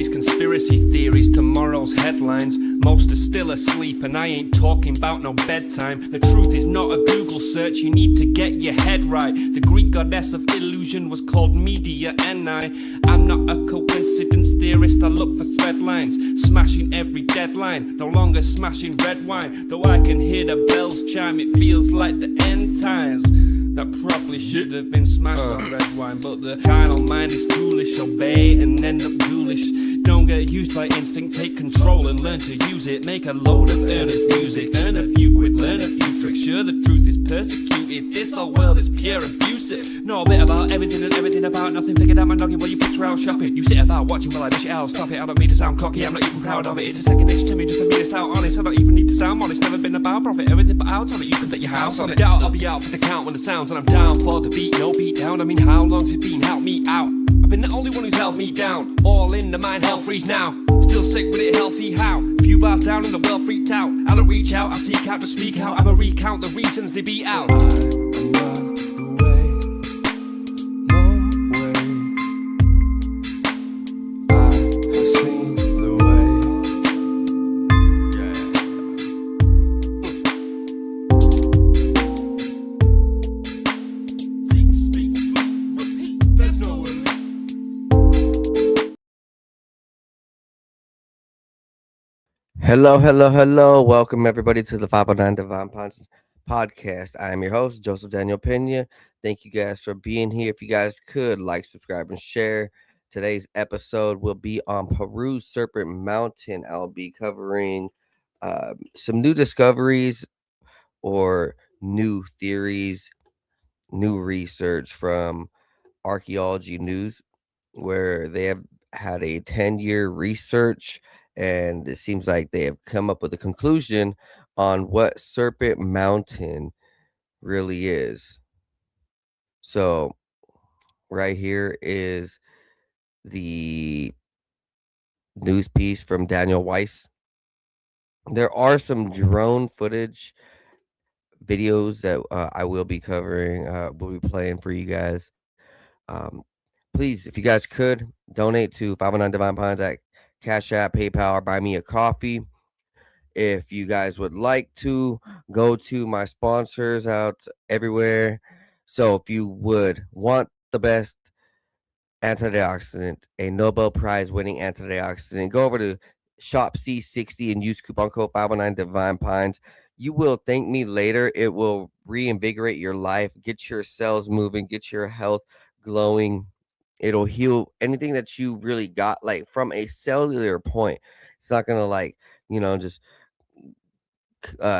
Yesterday's conspiracy theories, tomorrow's headlines. Most are still asleep and I ain't talking about no bedtime. The truth is not a Google search, you need to get your head right. The Greek goddess of illusion was called Media and I'm not a coincidence theorist, I look for thread lines. Smashing every deadline, no longer smashing red wine. Though I can hear the bells chime, it feels like the end times. That probably should have been smashed on red wine, but the carnal mind is foolish. Obey and end up ghoulish. Don't get used by instinct, take control and learn to use it. Make a load of earnest music, earn a few quid, learn a few tricks. Sure, the truth is persecuted, this whole world is pure abusive. Know a bit about everything and everything about nothing. Figured out my noggin while you picture out shopping. You sit about watching while I dish it out, stop it. I don't mean to sound cocky, I'm not even proud of it. It's a second itch to me, just for me to sound honest. I don't even need to sound honest, never been about profit. Everything but out on it, you can bet your house on it. Doubt I'll be out for the count when the sounds, and I'm down for the beat, no beat down. I mean, how long's it been? Help me out. I've been the only one who's held me down. All in the mind, hell freeze now. Still sick with it, healthy how? Few bars down and the world freaked out. I don't reach out, I seek out to speak out. I'ma recount the reasons they beat out. Hello. Welcome everybody to the 509 Divine Pints podcast. I am your host, Joseph Daniel Pena. Thank you guys for being here. If you guys could like, subscribe, and share. Today's episode will be on Peru's Serpent Mountain. I'll be covering some new discoveries or new theories, new research from Archaeology News, where they have had a 10-year research, and it seems like they have come up with a conclusion on what Serpent Mountain really is. So right here is the news piece from Daniel Weiss. There are some drone footage videos that I will be covering, will be playing for you guys. Please, if you guys could, donate to 509 Divine Pines at Cash App, PayPal, or buy me a coffee. If you guys would like to, go to my sponsors out everywhere. So if you would want the best antioxidant, a Nobel Prize winning antioxidant, go over to Shop C60 and use coupon code 509 Divine Pines. You will thank me later. It will reinvigorate your life, get your cells moving, get your health glowing. It'll heal anything that you really got, like from a cellular point. It's not gonna just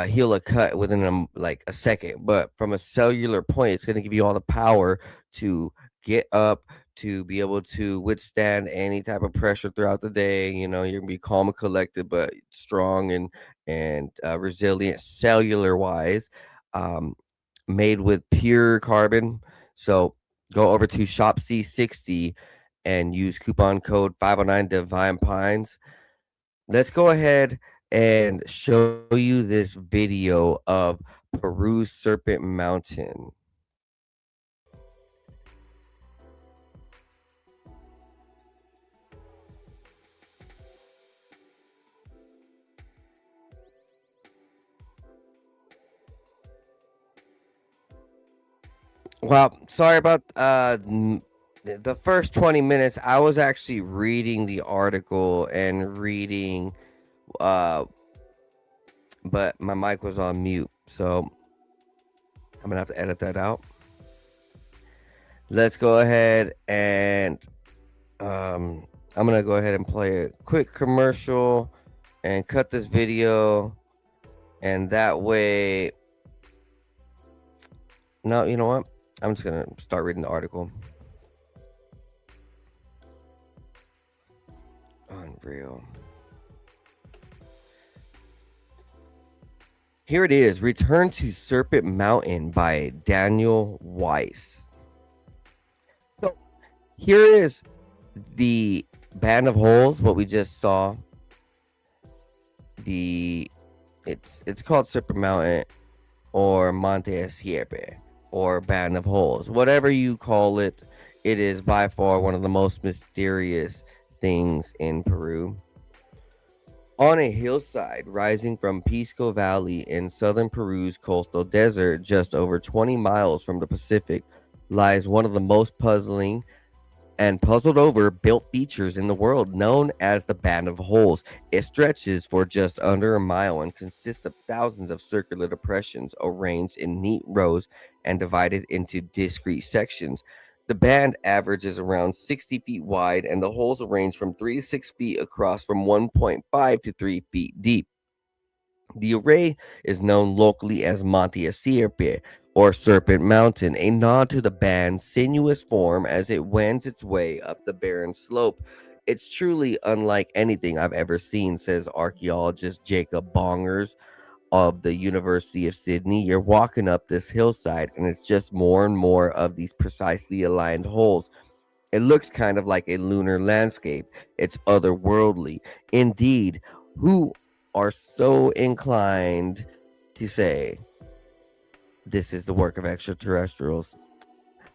heal a cut within a second, but from a cellular point, it's gonna give you all the power to get up, to be able to withstand any type of pressure throughout the day. You're gonna be calm and collected, but strong and resilient cellular wise. Made with pure carbon. So go over to Shop C60 and use coupon code 509 Divine Pines. Let's go ahead and show you this video of Peru's Serpent Mountain. Well, sorry about the first 20 minutes. I was actually reading the article and reading, but my mic was on mute, so I'm gonna have to edit that out. Let's go ahead and I'm gonna go ahead and play a quick commercial and cut this video, and that way, no, you know what? I'm just going to start reading the article. Unreal. Here it is. Return to Serpent Mountain by Daniel Weiss. So here is the band of holes, what we just saw. It's called Serpent Mountain or Monte Sierpe, or band of holes, whatever you call it. It is by far one of the most mysterious things in Peru. On a hillside rising from Pisco Valley in southern Peru's coastal desert, just over 20 miles from the Pacific, lies one of the most puzzling and puzzled over built features in the world, known as the Band of Holes. It stretches for just under a mile and consists of thousands of circular depressions arranged in neat rows and divided into discrete sections. The band averages around 60 feet wide, and the holes range from 3 to 6 feet across, from 1.5 to 3 feet deep. The array is known locally as Monte Sierpe, or Serpent Mountain, a nod to the band's sinuous form as it wends its way up the barren slope. It's truly unlike anything I've ever seen, says archaeologist Jacob Bongers of the University of Sydney. You're walking up this hillside, and it's just more and more of these precisely aligned holes. It looks kind of like a lunar landscape. It's otherworldly. Indeed, who are so inclined to say this is the work of extraterrestrials?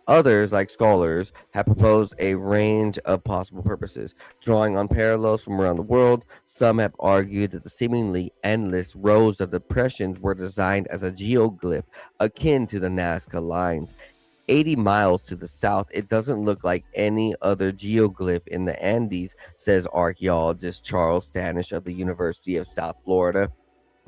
Others, like scholars, have proposed a range of possible purposes, drawing on parallels from around the world. Some have argued that the seemingly endless rows of depressions were designed as a geoglyph akin to the Nazca lines. 80 miles to the south, it doesn't look like any other geoglyph in the Andes, says archaeologist Charles Stanish of the University of South Florida.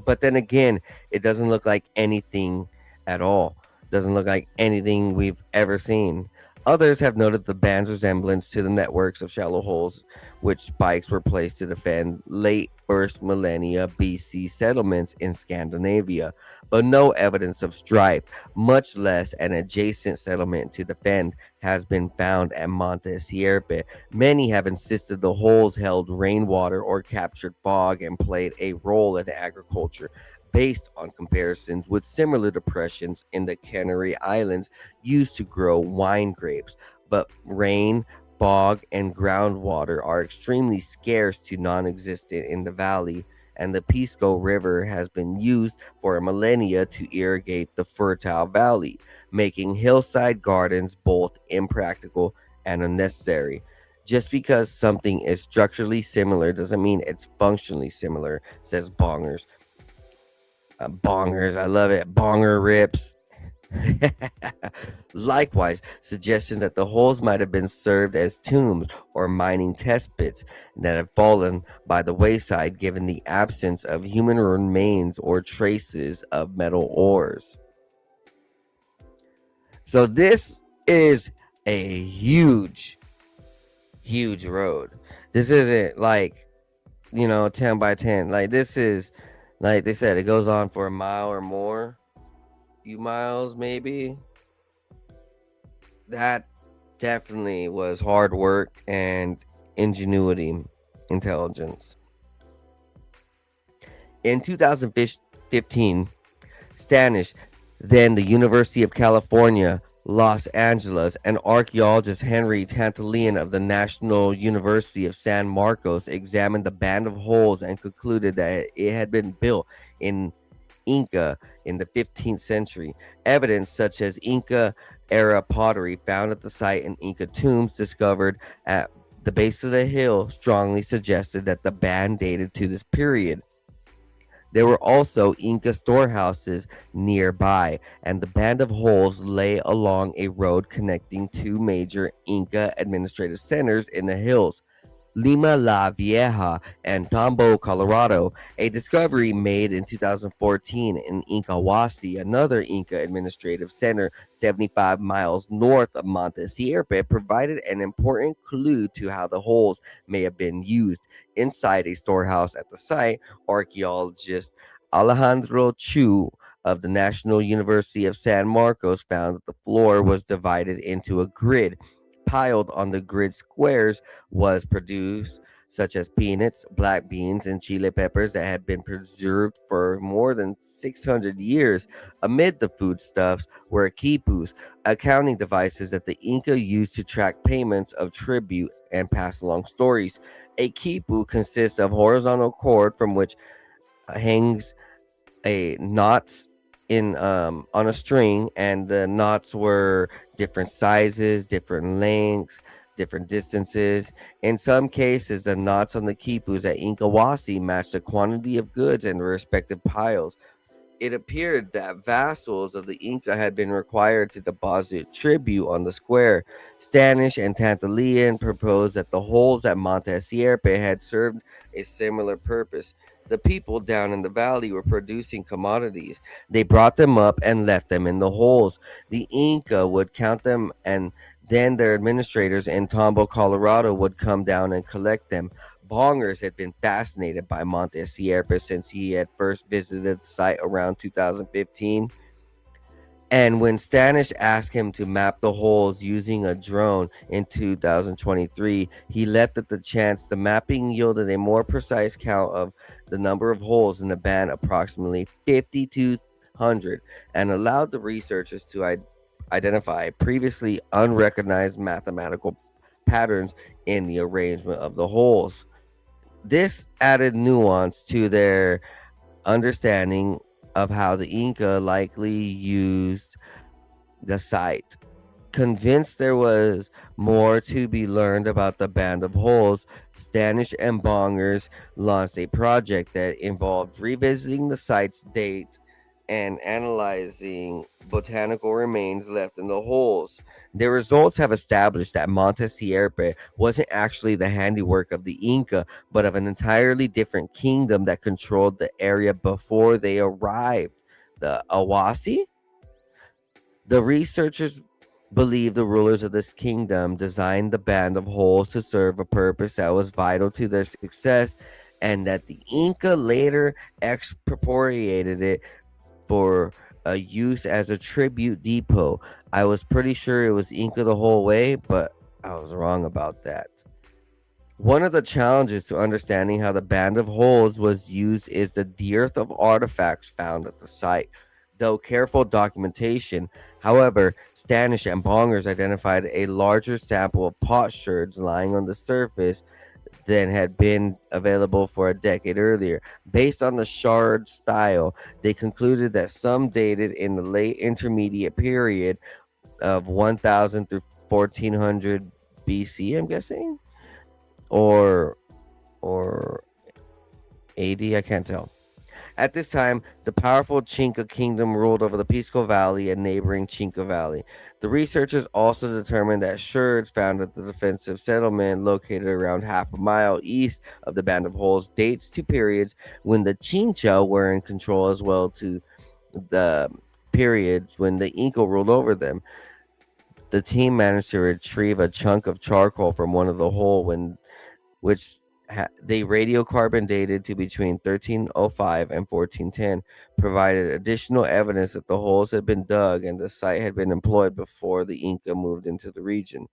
But then again, it doesn't look like anything at all. Doesn't look like anything we've ever seen. Others have noted the band's resemblance to the networks of shallow holes, which spikes were placed to defend late first millennia BC settlements in Scandinavia, but no evidence of strife, much less an adjacent settlement to defend, has been found at Monte Sierpe. Many have insisted the holes held rainwater or captured fog and played a role in agriculture, based on comparisons with similar depressions in the Canary Islands used to grow wine grapes. But rain, fog, and groundwater are extremely scarce to non existent in the valley, and the Pisco River has been used for millennia to irrigate the fertile valley, making hillside gardens both impractical and unnecessary. Just because something is structurally similar doesn't mean it's functionally similar, says Bongers. Bongers, I love it. Bonger rips. Likewise, suggestions that the holes might have been served as tombs or mining test pits that have fallen by the wayside given the absence of human remains or traces of metal ores. So this is a huge, huge road. This isn't like, 10 by 10. Like, this is, like they said, it goes on for a mile or more, few miles maybe. That definitely was hard work and ingenuity, intelligence. In 2015, Stanish, then the University of California, Los Angeles, and archaeologist Henry Tantalian of the National University of San Marcos examined the band of holes and concluded that it had been built in Inca in the 15th century. Evidence such as Inca era pottery found at the site and Inca tombs discovered at the base of the hill strongly suggested that the band dated to this period. There were also Inca storehouses nearby, and the band of holes lay along a road connecting two major Inca administrative centers in the hills, Lima La Vieja and Tambo, Colorado. A discovery made in 2014 in Incahuasi, another Inca administrative center 75 miles north of Monte Sierpe, provided an important clue to how the holes may have been used. Inside a storehouse at the site, archaeologist Alejandro Chu of the National University of San Marcos found that the floor was divided into a grid. Piled on the grid squares was produce such as peanuts, black beans, and chile peppers that had been preserved for more than 600 years. Amid the foodstuffs were quipus, accounting devices that the Inca used to track payments of tribute and pass along stories. A quipu consists of horizontal cord from which hangs a knots in on a string, and the knots were different sizes, different lengths, different distances. In some cases, the knots on the quipus at Inkawasi matched the quantity of goods in respective piles. It appeared that vassals of the Inca had been required to deposit tribute on the square. Stanish and Tantalian proposed that the holes at Monte Sierpe had served a similar purpose. The people down in the valley were producing commodities. They brought them up and left them in the holes. The Inca would count them, and then their administrators in Tombo, Colorado would come down and collect them. Bongers had been fascinated by Monte Sierpe since he had first visited the site around 2015. And when Stanish asked him to map the holes using a drone in 2023, he left at the chance. The mapping yielded a more precise count of the number of holes in the band, approximately 5,200, and allowed the researchers to identify previously unrecognized mathematical patterns in the arrangement of the holes. This added nuance to their understanding of how the Inca likely used the site. Convinced there was more to be learned about the Band of Holes, Stanish and Bongers launched a project that involved revisiting the site's date and analyzing botanical remains left in the holes. Their results have established that Monte Sierpe wasn't actually the handiwork of the Inca, but of an entirely different kingdom that controlled the area before they arrived. The Awasi? The researchers believe the rulers of this kingdom designed the Band of Holes to serve a purpose that was vital to their success, and that the Inca later expropriated it for a use as a tribute depot. I was pretty sure it was Inca the whole way, but I was wrong about that. One of the challenges to understanding how the Band of Holes was used is the dearth of artifacts found at the site. Though careful documentation, however, Stanish and Bongers identified a larger sample of potsherds lying on the surface than had been available for a decade earlier. Based on the shard style, they concluded that some dated in the late intermediate period of 1000 through 1400 BC, I'm guessing, or AD, I can't tell. At this time, the powerful Chinca kingdom ruled over the Pisco Valley and neighboring Chinca Valley. The researchers also determined that sherds found at the defensive settlement located around half a mile east of the Band of Holes dates to periods when the Chincha were in control, as well to the periods when the Inca ruled over them. The team managed to retrieve a chunk of charcoal from one of the hole which they radiocarbon dated to between 1305 and 1410, provided additional evidence that the holes had been dug and the site had been employed before the Inca moved into the region.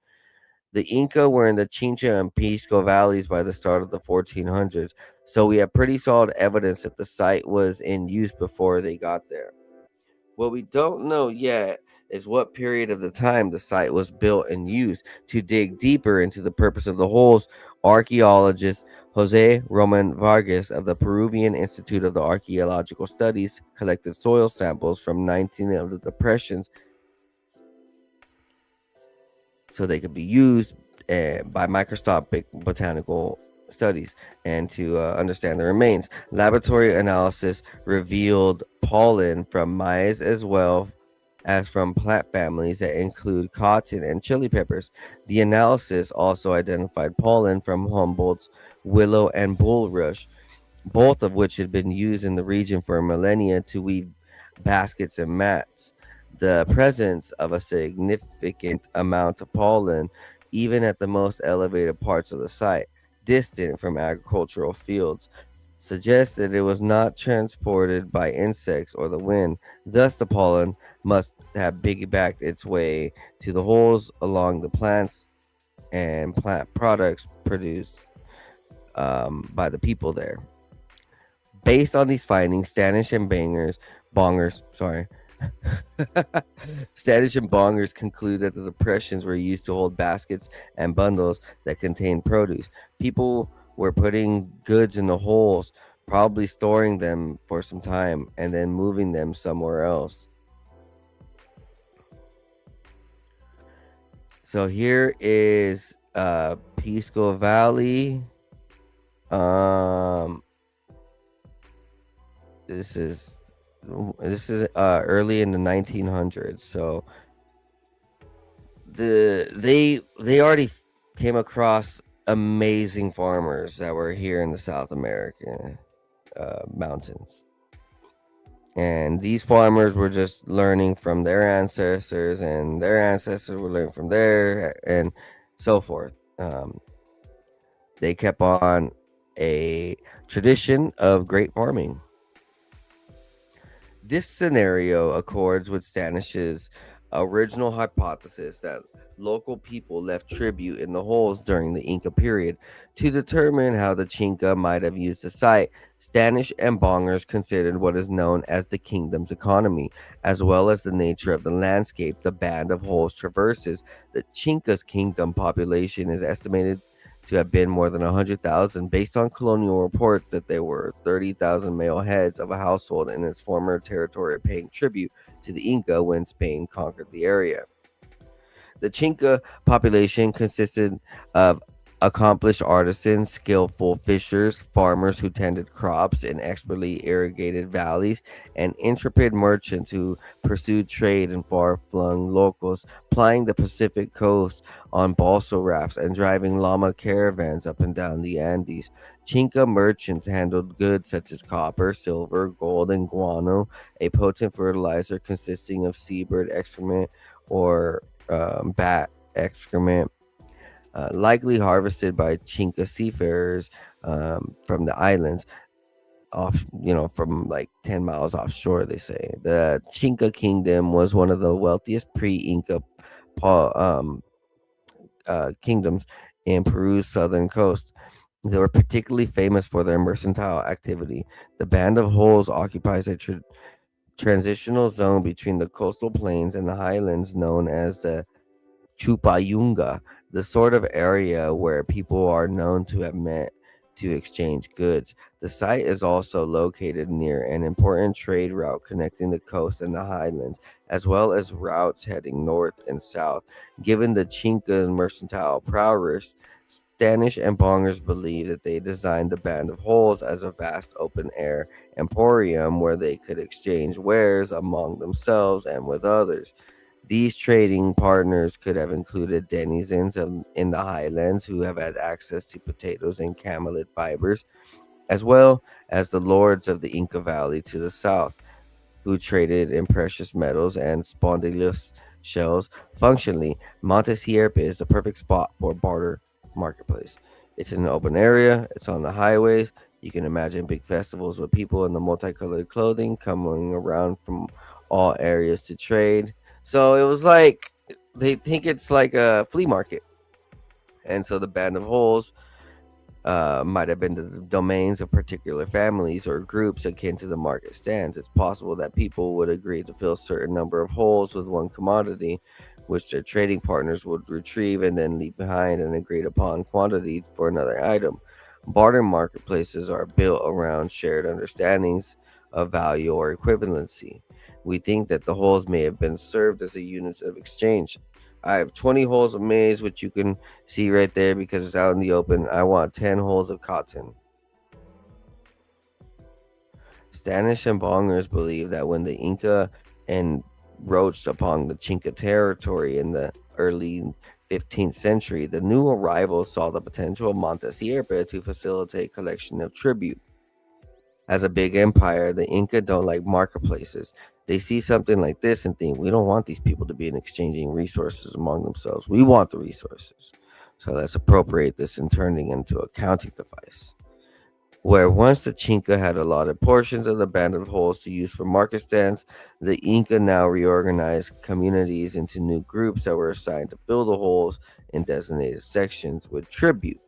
The Inca were in the Chincha and Pisco valleys by the start of the 1400s, so we have pretty solid evidence that the site was in use before they got there. What we don't know yet is what period of the time the site was built and used. To dig deeper into the purpose of the holes, archaeologist Jose Roman Vargas of the Peruvian Institute of the Archaeological Studies collected soil samples from 19 of the depressions so they could be used by microscopic botanical studies and to understand the remains. Laboratory analysis revealed pollen from maize as well as from plant families that include cotton and chili peppers. The analysis also identified pollen from Humboldt's willow and bulrush, both of which had been used in the region for millennia to weave baskets and mats. The presence of a significant amount of pollen, even at the most elevated parts of the site, distant from agricultural fields, suggests that it was not transported by insects or the wind. Thus, the pollen must have piggybacked its way to the holes along the plants and plant products produced by the people there. Based on these findings, Bongers, Stanish and Bongers conclude that the depressions were used to hold baskets and bundles that contained produce. People were putting goods in the holes, probably storing them for some time and then moving them somewhere else. So here is Pisco Valley. Um, this is early in the 1900s. So they already came across amazing farmers that were here in the South American mountains. And these farmers were just learning from their ancestors, and their ancestors were learning from their, and so forth. They kept on a tradition of great farming. This scenario accords with Standish's original hypothesis that local people left tribute in the holes during the Inca period. To determine how the Chinca might have used the site, Standish and Bongers considered what is known as the kingdom's economy, as well as the nature of the landscape the band of holes traverses. The Chinca's kingdom population is estimated to have been more than 100,000, based on colonial reports that there were 30,000 male heads of a household in its former territory paying tribute to the Inca when Spain conquered the area. The Chinca population consisted of accomplished artisans, skillful fishers, farmers who tended crops in expertly irrigated valleys, and intrepid merchants who pursued trade in far-flung locals, plying the Pacific coast on balsa rafts and driving llama caravans up and down the Andes. Chinca merchants handled goods such as copper, silver, gold, and guano, a potent fertilizer consisting of seabird excrement or bat excrement, likely harvested by Chinca seafarers from the islands off, from like 10 miles offshore, they say. The Chinca kingdom was one of the wealthiest pre-Inca kingdoms in Peru's southern coast. They were particularly famous for their mercantile activity. The Band of Holes occupies a transitional zone between the coastal plains and the highlands known as the Chupayunga, the sort of area where people are known to have met to exchange goods. The site is also located near an important trade route connecting the coast and the highlands, as well as routes heading north and south. Given the Chinca's mercantile prowess, Standish and Bongers believe that they designed the Band of Holes as a vast open-air emporium where they could exchange wares among themselves and with others. These trading partners could have included denizens in the highlands who have had access to potatoes and camelid fibers, as well as the lords of the Inca Valley to the south, who traded in precious metals and spondylus shells. Functionally, Monte Sierpe is the perfect spot for a barter marketplace. It's in an open area, it's on the highways. You can imagine big festivals with people in the multicolored clothing coming around from all areas to trade. So it was like they think it's like a flea market. And so the Band of Holes might have been the domains of particular families or groups akin to the market stands. It's possible that people would agree to fill a certain number of holes with one commodity, which their trading partners would retrieve and then leave behind an agreed upon quantity for another item. Barter marketplaces are built around shared understandings of value or equivalency. We think that the holes may have been served as a unit of exchange. I have 20 holes of maize, which you can see right there because it's out in the open. I want 10 holes of cotton. Standish and Bongers believe that when the Inca encroached upon the Chinca territory in the early 15th century, the new arrivals saw the potential of Monte Sierpe to facilitate collection of tribute. As a big empire, the Inca don't like marketplaces. They see something like this and think, we don't want these people to be exchanging resources among themselves. We want the resources. So let's appropriate this and turn it into a counting device. Where once the Chinca had allotted portions of the Band of Holes to use for market stands, the Inca now reorganized communities into new groups that were assigned to fill the holes in designated sections with tribute.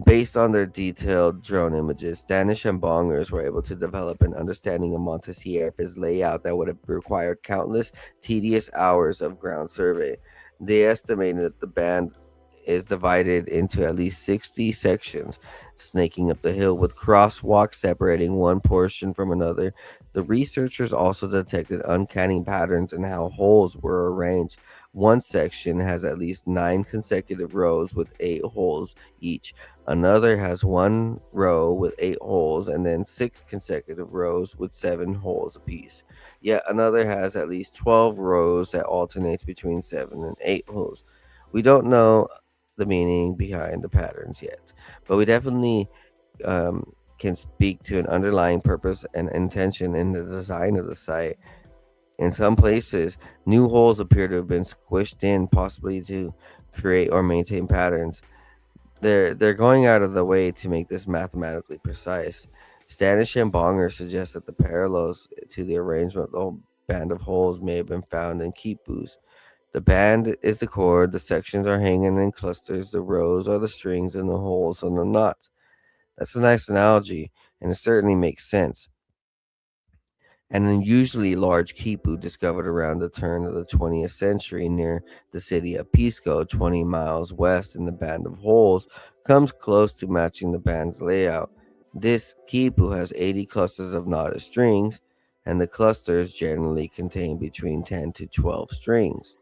Based on their detailed drone images, Standish and Bongers were able to develop an understanding of Monte Sierpe's layout that would have required countless tedious hours of ground survey. They estimated that the band is divided into at least 60 sections, snaking up the hill with crosswalks separating one portion from another. The researchers also detected uncanny patterns in how holes were arranged. One section has at least 9 consecutive rows with 8 holes each. Another has one row with 8 holes and then 6 consecutive rows with 7 holes apiece. Yet another has at least 12 rows that alternates between 7 and 8 holes. We don't know the meaning behind the patterns yet, but we definitely can speak to an underlying purpose and intention in the design of the site. In some places, new holes appear to have been squished in, possibly to create or maintain patterns. They're going out of the way to make this mathematically precise. Stanish and Bonger suggest that the parallels to the arrangement of the whole band of holes may have been found in Kipus. The band is the cord, the sections are hanging in clusters, the rows are the strings, and the holes are the knots. That's a nice analogy, and it certainly makes sense. An unusually large quipu discovered around the turn of the 20th century near the city of Pisco, 20 miles west in the band of holes, comes close to matching the band's layout. This quipu has 80 clusters of knotted strings, and the clusters generally contain between 10 to 12 strings,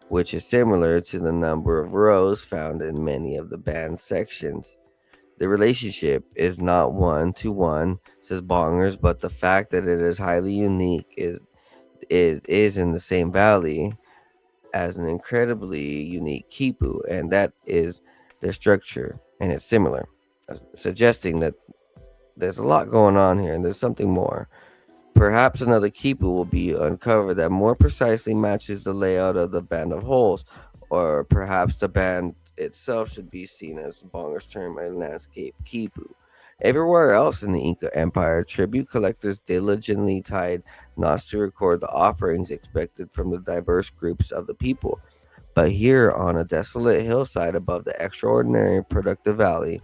which is similar to the number of rows found in many of the band's sections. The relationship is not one to one, says Bongers, but the fact that it is highly unique is in the same valley as an incredibly unique Kipu, and that is their structure, and it's similar, suggesting that there's a lot going on here and there's something more. Perhaps another keeper will be uncovered that more precisely matches the layout of the band of holes, or perhaps the band itself should be seen as Bonger's term a landscape kipu. Everywhere else in the Inca Empire, tribute collectors diligently tied knots to record the offerings expected from the diverse groups of the people. But here, on a desolate hillside above the extraordinary productive valley,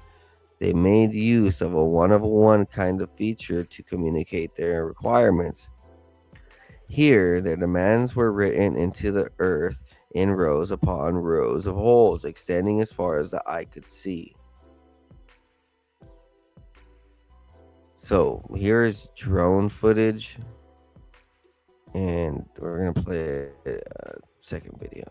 they made use of a one-of-one kind of feature to communicate their requirements. Here, their demands were written into the earth in rows upon rows of holes extending as far as the eye could see. So, here is drone footage, and we're going to play a second video.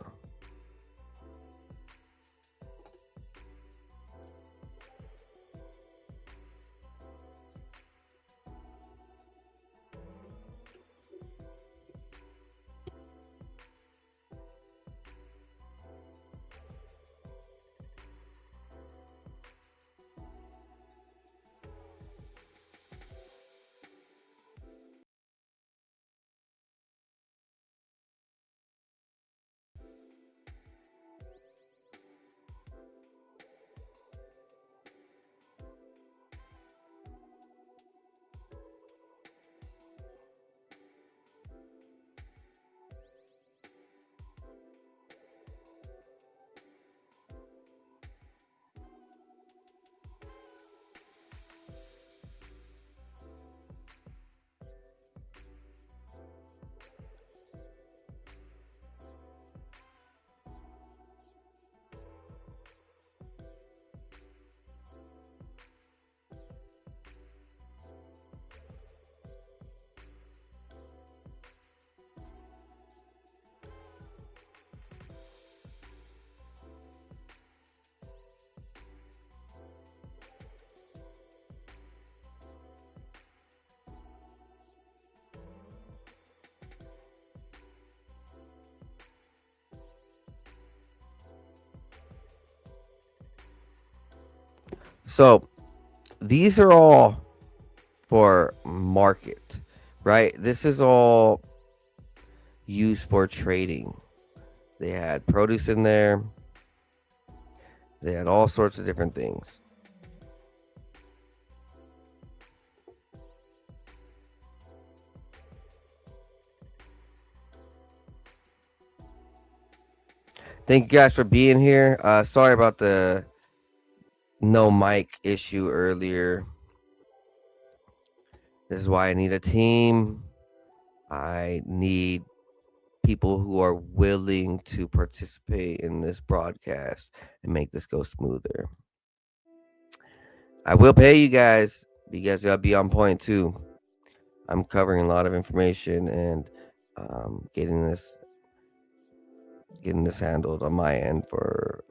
So, these are all for market, right? This is all used for trading. They had produce in there. They had all sorts of different things. Thank you guys for being here. Sorry about the no mic issue earlier. This is why I need a team. I need people who are willing to participate in this broadcast and make this go smoother. I will pay you guys. You guys gotta be on point too. I'm covering a lot of information and getting getting this handled on my end for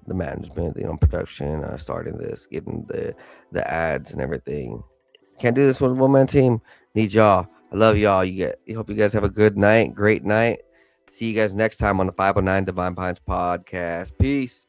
the management, production, starting this, getting the ads and everything. Can't do this with one man team. Need y'all. I love y'all. Hope you guys have a good night, great night. See you guys next time on the 509 Divine Pines podcast. Peace.